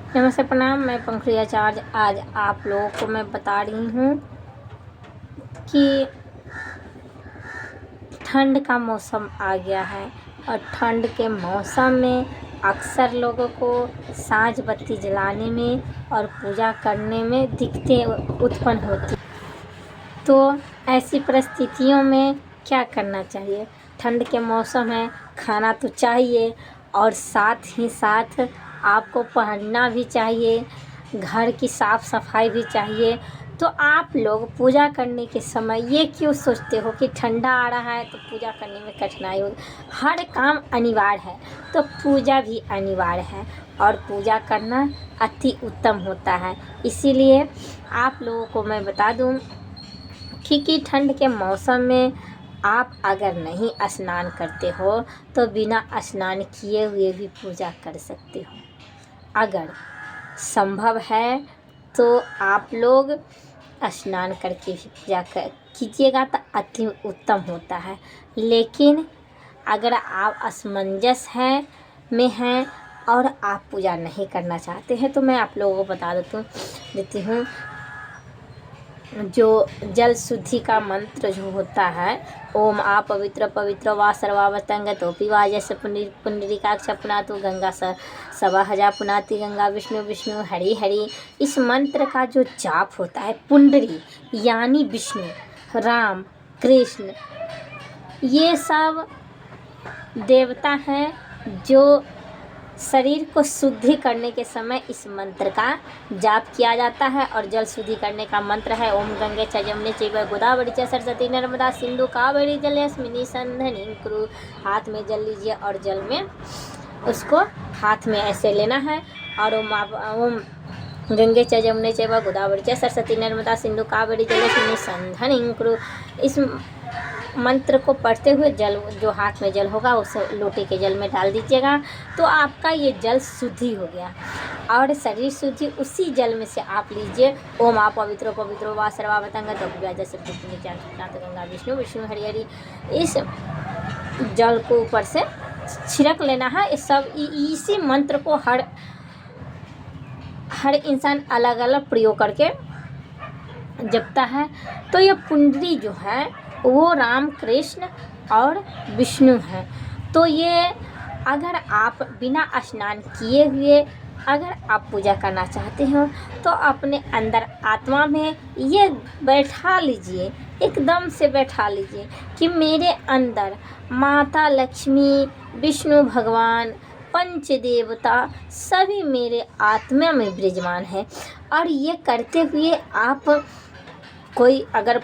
नमस्ते प्रणाम। मैं पंखुड़ी आचार्य आज आप लोगों को मैं बता रही हूँ कि ठंड का मौसम आ गया है और ठंड के मौसम में अक्सर लोगों को साँझ बत्ती जलाने में और पूजा करने में दिक्कतें उत्पन्न होती। तो ऐसी परिस्थितियों में क्या करना चाहिए? ठंड के मौसम है, खाना तो चाहिए और साथ ही साथ आपको पहनना भी चाहिए, घर की साफ़ सफाई भी चाहिए। तो आप लोग पूजा करने के समय ये क्यों सोचते हो कि ठंडा आ रहा है तो पूजा करने में कठिनाई होगी? हर काम अनिवार्य है तो पूजा भी अनिवार्य है और पूजा करना अति उत्तम होता है। इसीलिए आप लोगों को मैं बता दूं कि ठंड के मौसम में आप अगर नहीं स्नान करते हो तो बिना स्नान किए हुए भी पूजा कर सकते हो। अगर संभव है तो आप लोग स्नान करके भी पूजा कीजिएगा तो अति उत्तम होता है। लेकिन अगर आप असमंजस हैं और आप पूजा नहीं करना चाहते हैं तो मैं आप लोगों को बता देती हूँ जो जल शुद्धि का मंत्र जो होता है, ओम आ पवित्र पवित्र वा सर्वावतंगतोपि वा जैसे पुंडरीकाक्ष पुनातु गंगा सवा हजा पुनाति गंगा विष्णु विष्णु हरि हरि। इस मंत्र का जो जाप होता है, पुंडरी यानी विष्णु, राम, कृष्ण, ये सब देवता हैं जो शरीर को शुद्धि करने के समय इस मंत्र का जाप किया जाता है। और जल शुद्धि करने का मंत्र है ओम गंगे च जमुने चैव गोदावरी च सरस्वती नर्मदा सिंधु कावेरी जलेस्मिनी सन्निधिं कुरु। हाथ में जल लीजिए और जल में उसको हाथ में ऐसे लेना है और ओम गंगे च जमुने चैव गोदावरी च सरस्वती नर्मदा सिंधु कावेरी जलेस्मिनी सन्निधिं कुरु। इस मंत्र को पढ़ते हुए जल जो हाथ में जल होगा उस लोटे के जल में डाल दीजिएगा तो आपका ये जल शुद्धि हो गया। और शरीर शुद्धि उसी जल में से आप लीजिए। ओम आप पवित्रो पवित्रो वा सर्वावतंगतोपि जैसे गंगा विष्णु विष्णु हरि हरि। इस जल को ऊपर से छिड़क लेना है। इस सब इसी मंत्र को हर इंसान अलग अलग प्रयोग करके जपता है। तो ये पुंडरी जो है वो राम, कृष्ण और विष्णु हैं। तो ये अगर आप बिना स्नान किए हुए अगर आप पूजा करना चाहते हो तो अपने अंदर आत्मा में ये बैठा लीजिए, एकदम से बैठा लीजिए कि मेरे अंदर माता लक्ष्मी, विष्णु भगवान, पंच देवता सभी मेरे आत्मा में विराजमान है। और ये करते हुए आप कोई अगर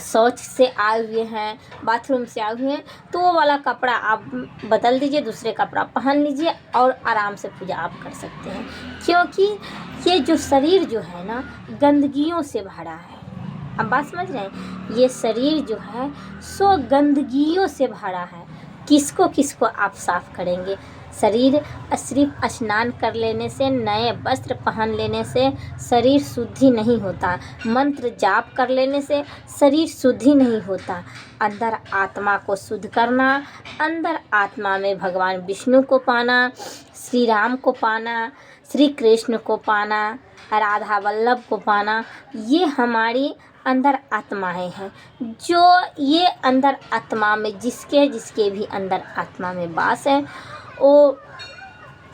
शौच से आए हुए हैं, बाथरूम से आए हुए हैं तो वो वाला कपड़ा आप बदल दीजिए, दूसरे कपड़ा पहन लीजिए और आराम से पूजा आप कर सकते हैं। क्योंकि ये जो शरीर जो है ना गंदगियों से भरा है। अब बात समझ रहे हैं? ये शरीर जो है सो गंदगियों से भरा है। किसको किसको आप साफ करेंगे? शरीर सिर्फ स्नान कर लेने से, नए वस्त्र पहन लेने से शरीर शुद्धि नहीं होता। मंत्र जाप कर लेने से शरीर शुद्धि नहीं होता। अंदर आत्मा को शुद्ध करना, अंदर आत्मा में भगवान विष्णु को पाना, श्री राम को पाना, श्री कृष्ण को पाना, राधा वल्लभ को पाना, ये हमारी अंदर आत्माएं हैं। जो ये अंदर आत्मा में जिसके भी अंदर आत्मा में वास है वो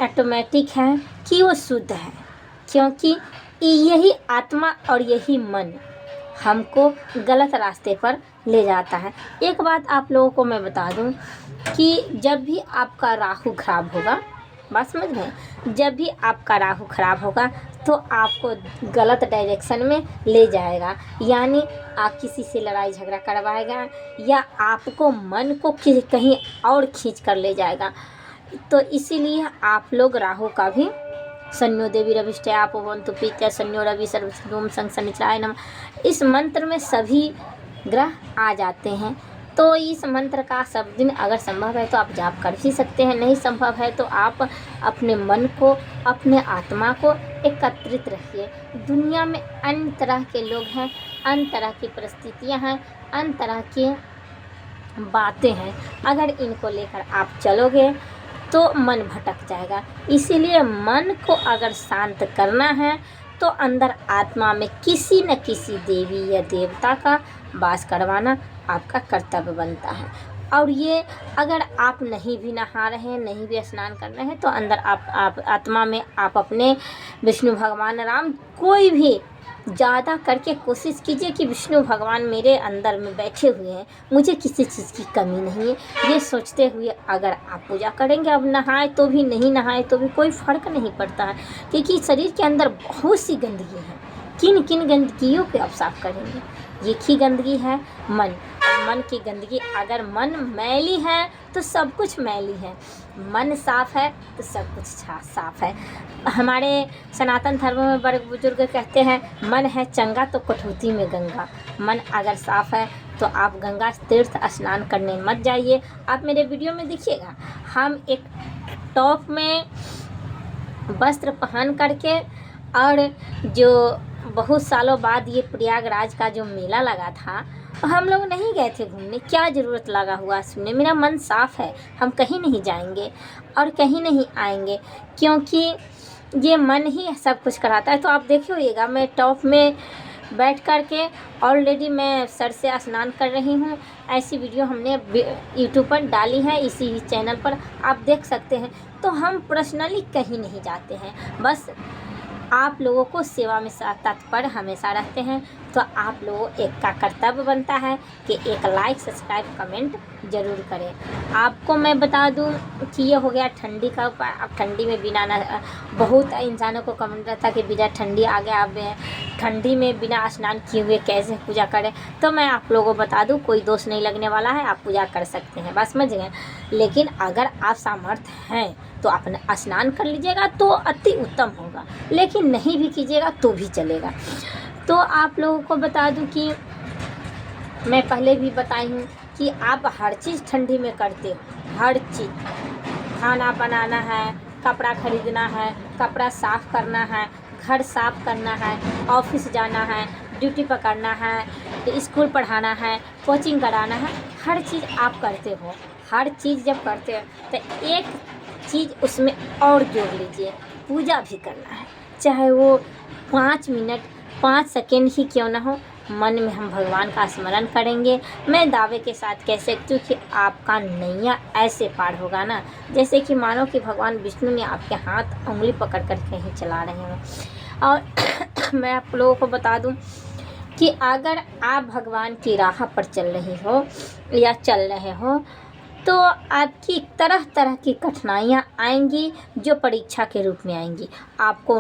ऑटोमेटिक है कि वो शुद्ध है। क्योंकि यही आत्मा और यही मन हमको गलत रास्ते पर ले जाता है। एक बात आप लोगों को मैं बता दूं कि जब भी आपका राहु खराब होगा, बात समझ रहे हैं, जब भी आपका राहु खराब होगा तो आपको गलत डायरेक्शन में ले जाएगा। यानी आप किसी से लड़ाई झगड़ा करवाएगा या आपको मन को कहीं और खींच कर ले जाएगा। तो इसीलिए आप लोग राहु का भी शन्यो देवी रविष्टे आपो वन्तु प्रीत्या शन्यो रवि सर्वसिद्धोम संग शनिचराय नमः। इस मंत्र में सभी ग्रह आ जाते हैं। तो इस मंत्र का सब दिन अगर संभव है तो आप जाप कर ही सकते हैं, नहीं संभव है तो आप अपने मन को, अपने आत्मा को एकत्रित रखिए। दुनिया में अन्य तरह के लोग हैं, अन्य तरह की परिस्थितियां हैं, अन्य तरह की बातें हैं। अगर इनको लेकर आप चलोगे तो मन भटक जाएगा। इसीलिए मन को अगर शांत करना है तो अंदर आत्मा में किसी न किसी देवी या देवता का वास करवाना आपका कर्तव्य बनता है। और ये अगर आप नहीं भी नहा रहे हैं, नहीं भी स्नान कर रहे हैं, तो अंदर आप आत्मा में आप अपने विष्णु भगवान राम कोई भी ज़्यादा करके कोशिश कीजिए कि विष्णु भगवान मेरे अंदर में बैठे हुए हैं, मुझे किसी चीज़ की कमी नहीं है। ये सोचते हुए अगर आप पूजा करेंगे, अब नहाए तो भी नहीं नहाए तो भी कोई फ़र्क नहीं पड़ता है, क्योंकि शरीर के अंदर बहुत सी गंदगी है। किन किन गंदगियों को आप साफ़ करेंगे? एक ही गंदगी है, मन। मन की गंदगी, अगर मन मैली है तो सब कुछ मैली है, मन साफ़ है तो सब कुछ साफ़ है। हमारे सनातन धर्म में बड़े बुजुर्ग कहते हैं, मन है चंगा तो कठौती में गंगा। मन अगर साफ़ है तो आप गंगा तीर्थ स्नान करने मत जाइए। आप मेरे वीडियो में देखिएगा, हम एक टॉप में वस्त्र पहन करके, और जो बहुत सालों बाद ये प्रयागराज का जो मेला लगा था, हम लोग नहीं गए थे घूमने, क्या ज़रूरत लगा हुआ सुनने। मेरा मन साफ़ है, हम कहीं नहीं जाएंगे और कहीं नहीं आएंगे, क्योंकि ये मन ही सब कुछ कराता है। तो आप देखिएगा, मैं टॉप में बैठ कर के ऑलरेडी मैं सर से स्नान कर रही हूँ। ऐसी वीडियो हमने यूट्यूब पर डाली है, इसी चैनल पर आप देख सकते हैं। तो हम पर्सनली कहीं नहीं जाते हैं, बस आप लोगों को सेवा में तत्पर हमेशा रहते हैं। तो आप लोगों एक का कर्तव्य बनता है कि एक लाइक सब्सक्राइब कमेंट ज़रूर करें। आपको मैं बता दूं कि ये हो गया ठंडी का उपाय। अब ठंडी में बिना बहुत इंसानों को कमेंट रहता कि बिना ठंडी आ गया, अब ठंडी में बिना स्नान किए हुए कैसे पूजा करें। तो मैं आप लोगों को बता दूं, कोई दोष नहीं लगने वाला है, आप पूजा कर सकते हैं, बस समझ गए। लेकिन अगर आप सामर्थ्य हैं तो अपना स्नान कर लीजिएगा तो अति उत्तम होगा, लेकिन नहीं भी कीजिएगा तो भी चलेगा। तो आप लोगों को बता दूं कि मैं पहले भी बताई हूँ कि आप हर चीज़ ठंडी में करते हो। हर चीज़, खाना बनाना है, कपड़ा खरीदना है, कपड़ा साफ़ करना है, घर साफ़ करना है, ऑफिस जाना है, ड्यूटी पकड़ना है, स्कूल पढ़ाना है, कोचिंग कराना है, हर चीज़ आप करते हो। हर चीज़ जब करते हो तो एक चीज़ उसमें और जोड़ लीजिए, पूजा भी करना है। चाहे वो 5 मिनट 5 सेकेंड ही क्यों ना हो, मन में हम भगवान का स्मरण करेंगे। मैं दावे के साथ कह सकती हूँ कि आपका नैया ऐसे पार होगा ना, जैसे कि मानो कि भगवान विष्णु ने आपके हाथ उंगली पकड़ कर कहीं चला रहे हों। और मैं आप लोगों को बता दूँ कि अगर आप भगवान की राह पर चल रही हो या चल रहे हो तो आपकी तरह तरह की कठिनाइयाँ आएंगी, जो परीक्षा के रूप में आएंगी। आपको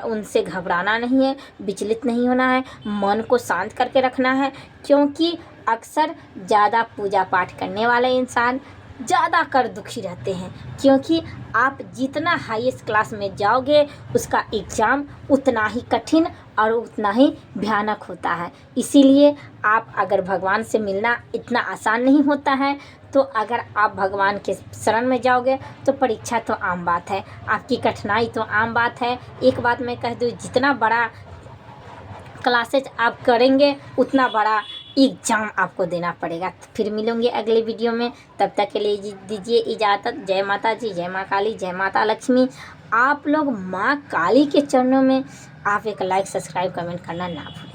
उनसे घबराना नहीं है, विचलित नहीं होना है, मन को शांत करके रखना है। क्योंकि अक्सर ज़्यादा पूजा पाठ करने वाले इंसान ज़्यादा कर दुखी रहते हैं, क्योंकि आप जितना हाईएस्ट क्लास में जाओगे उसका एग्ज़ाम उतना ही कठिन और उतना ही भयानक होता है। इसीलिए आप अगर भगवान से मिलना इतना आसान नहीं होता है, तो अगर आप भगवान के शरण में जाओगे तो परीक्षा तो आम बात है, आपकी कठिनाई तो आम बात है। एक बात मैं कह दूँ, जितना बड़ा क्लासेज आप करेंगे उतना बड़ा एग्ज़ाम आपको देना पड़ेगा। फिर मिलेंगे अगले वीडियो में, तब तक के लिए दीजिए इजाज़त। जय माता जी, जय माँ काली, जय माता लक्ष्मी। आप लोग माँ काली के चरणों में आप एक लाइक सब्सक्राइब कमेंट करना ना भूलें।